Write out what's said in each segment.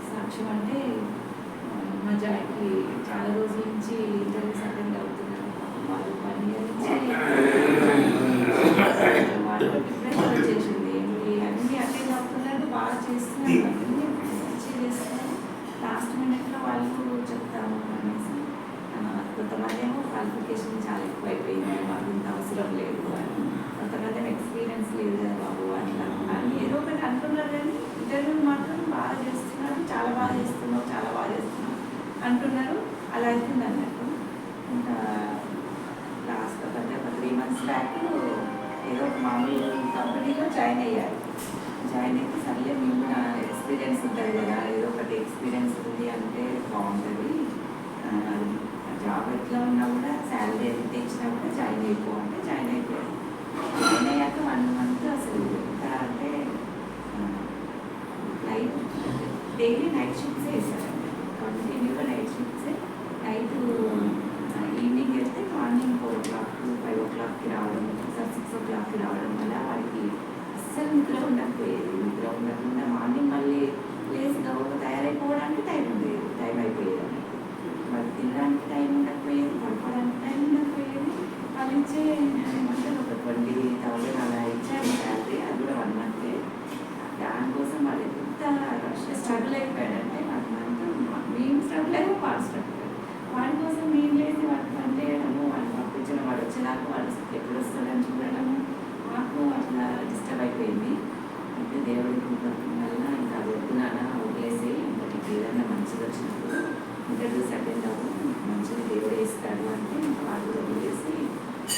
సాక్ష్యం అంటే మా జాయికి చాలా రోజుల నుంచి ఇంటర్వ్యూస్ అటెండ్ అవుతున్నారు. వాళ్ళు 1 year నుంచి వాళ్ళు ప్రిపరేషన్ చేసింది అన్నీ అటెండ్ అవుతున్నారు, బాగా చేస్తున్నారు, అన్నీ మంచిగా చేస్తున్నారు. లాస్ట్ మినిట్లో వాళ్ళు చెప్తాము అనేసి కొంతమంది ఏమో క్వాలిఫికేషన్ చాలా ఎక్కువ అయిపోయింది, మాకు ఇంత అవసరం లేదు అని, కొంతమంది ఏమో ఎక్స్పీరియన్స్ లేదు కదా బాబు అట్లా అని ఏదో ఒకటి అంటున్నారు. కానీ ఇంటర్వ్యూ మాత్రం బాగా చేస్తున్నారు, చాలా బాగా చేస్తున్నావు, చాలా బాగా చేస్తున్నావు అంటున్నారు. అలా అవుతుంది అన్నట్టు. ఇంకా లాస్ట్ అంటే ఒక 3 months బ్యాక్ ఏదో ఒక మామూలు కంపెనీలో జాయిన్ అయ్యారు. జాయిన్ అయితే సర్లే మేము కూడా ఎక్స్పీరియన్స్ ఉంటుంది కదా, ఏదో ఒకటి ఎక్స్పీరియన్స్ ఉంది అంటే బాగుంటుంది, జాబ్ ఎట్లా ఉన్నా కూడా శాలరీ ఎంత ఇచ్చినా కూడా జాయిన్ అయిపో అంటే జాయిన్ అయిపోయాడు. జాయిన్ అయ్యాక 1 month అసలు ఎంత అంటే డైలీ నైట్ షిఫ్ట్సే వేసారండి, కంటిన్యూగా నైట్ షిఫ్ట్సే. నైట్ ఈవినింగ్ వెళ్తే మార్నింగ్ 4 o'clock 5 o'clockకి రావడం, 6 o'clockకి రావడం వల్ల వాడికి అస్సలు నిద్ర ఉండకపోయేది. నిద్ర ఉండకుండా మార్నింగ్ మళ్ళీ లేచి గౌరవ తయారైపోవడానికి టైం అయిపోయేది అన్నట్టు. వాళ్ళు తినడానికి టైం ఉండకపోయేది, పడుకోవడానికి టైం ఉండకపోయేది. వాళ్ళు ఇచ్చే ఏమంటారు ఒక 20,000 అలా ఇచ్చారు శాలరీ, అది కూడా 1 month. దానికోసం వాళ్ళు ఎంత స్ట్రగుల్ అయిపోయాడంటే 1 month మేము స్ట్రగుల్ అయ్యాము, వాళ్ళు స్ట్రగుల్ అయ్యారు. వాడి కోసం మేము లేసి వాడు పని చేయడము, వాళ్ళు పంపించడం, వాడు వచ్చేదాకా వాళ్ళు ఎప్పుడు వస్తారని చూడడము మాకు అట్లా డిస్టర్బ్ అయిపోయింది. అయితే దేవుడికి వల్ల ఇంకా అది వద్దునానా వదిలేసి ఇంకొకటి ఏదైనా మంచిగా వచ్చినప్పుడు ఇంటర్వ్యూస్ అటెండ్ అవ్వడం మంచిగా దేవుడే ఇస్తాడు అంటే ఇంకా వాళ్ళు వదిలేసి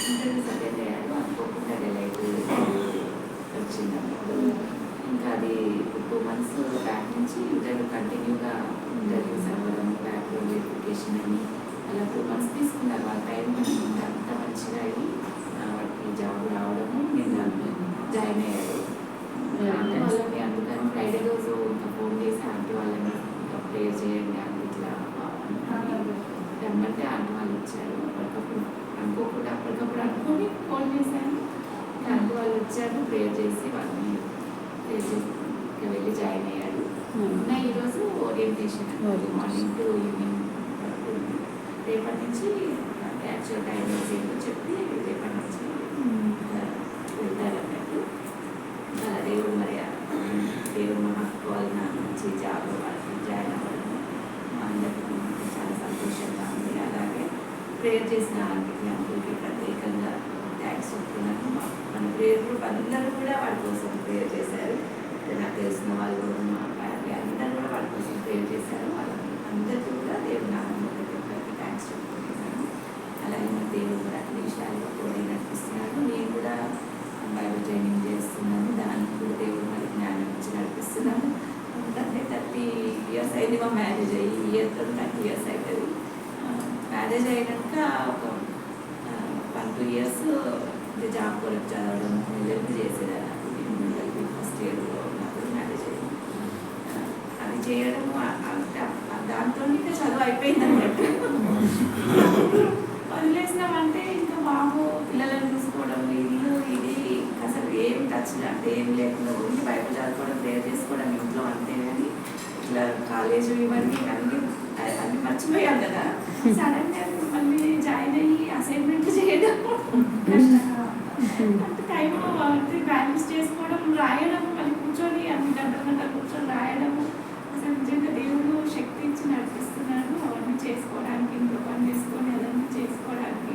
ఇంటర్వ్యూస్ అటెండ్ అయ్యాడు. అనుకోకుండా డెలైట్ వచ్చిందన్నప్పుడు ఇంకా అది 2 months బ్యాక్ నుంచి ఇంటర్వ్యూ కంటిన్యూగా ఇంటర్వ్యూస్ అవ్వడం, బ్యాక్గ్రౌండ్ వెరిఫికేషన్ అని అలా 2 months తీసుకున్నారు. వాళ్ళ టైం అంత మంచిగా అయ్యి వాటికి జాబ్ రావడము, నేను జాయిన్ అయ్యాడు. వాళ్ళని అందుకని ఫ్రైడే రోజు ఇంకా ఫోన్ చేసి ఆంటీ వాళ్ళని ఇంకా ప్రేయర్ చేయండి అని ఇట్లా రమ్మంటే ఆంటీ వాళ్ళు వచ్చారు. అప్పటికప్పుడు అనుకొని ఫోన్ చేశాను. ఆంటీ వాళ్ళు వచ్చారు, ప్రేయర్ చేసి వాళ్ళని ప్రేయర్ చేసి ఇంకా వెళ్ళి జాయిన్ అయ్యాడు. ఈరోజు ఓరియంటేషన్ మార్నింగ్ టు ఈవినింగ్ వరకు ఉంది. రేపటి నుంచి యాక్చువల్ టైమింగ్స్ ఏంటో చెప్పి రేపటి నుంచి వెళ్తారన్నట్టు. దేవుడు మరి దేవుడు మనకు వాళ్ళ మంచి జాబ్ వాళ్ళకి జాయిన్ అవ్వడం అందరికీ చాలా సంతోషంగా ఉంది. అలాగే ప్రేయర్ చేసిన అంకుల్కి ప్రత్యేకంగా థ్యాంక్స్ చెప్తున్నాను. మన ప్రేయర్ గ్రూప్ అందరూ కూడా వాడి కోసం ప్రేయర్ చేశారు. నాకు తెలిసిన వాళ్ళు, మా ఫ్యామిలీ అందరూ కూడా వాడి కోసం ప్రేయర్ చేశారు. వాళ్ళందరికీ కూడా దేవుడు నామములో ప్రతి ఒక్కరికి థ్యాంక్స్ చెప్పుకుంటున్నాను. అలాగే మా దేవుడు కూడా అన్ని విషయాల్లో కూడా నడిపిస్తున్నాడు. నేను కూడా బైబిల్ ట్రైనింగ్ చేస్తున్నాను, దానికి కూడా దేవుడు మరి జ్ఞానం ఇచ్చి నడిపిస్తున్నాను. అంటే 30 years అయింది మా మ్యారేజ్ అయ్యి, ఈ ఇయర్తో 30 years అవుతుంది. మ్యారేజ్ అయినాక ఒక 1-2 years జాబ్ కొరకు చదవడం హెల్ప్ చేసేదాన్ని. ఫస్ట్ ఇయర్లో ఉన్నప్పుడు మ్యారేజ్ అయ్యింది. అది చేయడము దాంతో ఇంకా చదువు అయిపోయింది అన్నట్టు. వదిలేసినామంటే ఇంకా బాబు పిల్లలను చూసుకోవడం, ఇల్లు ఇది అసలు ఏం టచ్ అంటే ఏం లేకుండా ఓన్లీ బైబిల్ చదువుకోవడం, ప్రేయర్ చేసుకోవడం ఇంట్లో అంతే. కానీ ఇట్లా కాలేజ్ ఇవన్నీ అన్నీ మర్చిపోయాం కదా. సడన్గా మళ్ళీ జాయిన్ అయ్యి అసైన్మెంట్ చేయడం అంటే టైం బ్యాలెన్స్ చేసుకోవడం, రాయడం, మళ్ళీ కూర్చొని అన్ని గంటలు కూర్చొని రాయడము. అసలు నిజంగా దేవుడు శక్తి ఇచ్చి నడిపిస్తున్నాడు. అవన్నీ చేసుకోవడానికి, ఇంట్లో పని చేసుకొని అదన్నీ చేసుకోవడానికి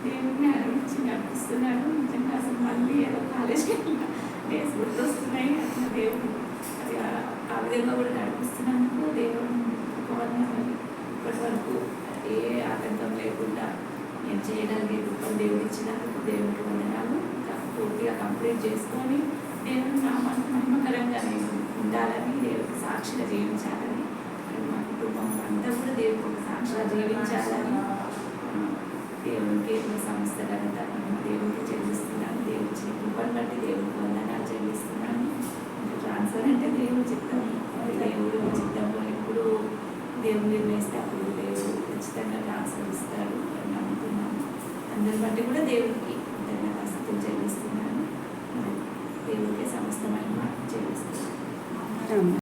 దేవుడిని అడిగించి నడిపిస్తున్నాడు. నిజంగా అసలు మళ్ళీ ఏదో కాలేజ్కి వెళ్ళిన డేస్ గుర్తొస్తున్నాయి. అట్లా దేవుడు అది ఆ విధంగా కూడా నడిపిస్తున్నందుకు దేవుడు మళ్ళీ ఇప్పటి వరకు ఏ ఆటంకం లేకుండా నేను చేయడానికి గొప్ప దేవుడు ఇచ్చినందుకు దేవుడికి వందనాలు. ఇంకా పూర్తిగా కంప్లీట్ చేసుకొని దేవుని నామానికి మహిమకరంగా నేను ఉండాలని, దేవుడికి సాక్షిగా జీవించాలని, మా కుటుంబం అంతా కూడా దేవుడికి ఒక సాక్షిగా జీవించాలని దేవునికి సంస్థ ఘనత దేవుడికి చెల్లిస్తున్నాను. దేవుడి కృపను బట్టి దేవుడికి వందనాలు చెల్లిస్తున్నాను. ఇంకా ట్రాన్స్ఫర్ అంటే దేవుడి చిత్తం, దేవుడు చిత్తంలో ఎప్పుడు దేవుడు నిర్ణయిస్తే అప్పుడు దేవుడు ఖచ్చితంగా ట్రాన్స్ఫర్ ఇస్తాడు అని నమ్ముతున్నాను. అందరి బట్టి కూడా దేవుడికి ధన్యవాదాలు చెల్లిస్తున్నాను. దేవుడికి సమస్తమైన చెల్లిస్తున్నాను.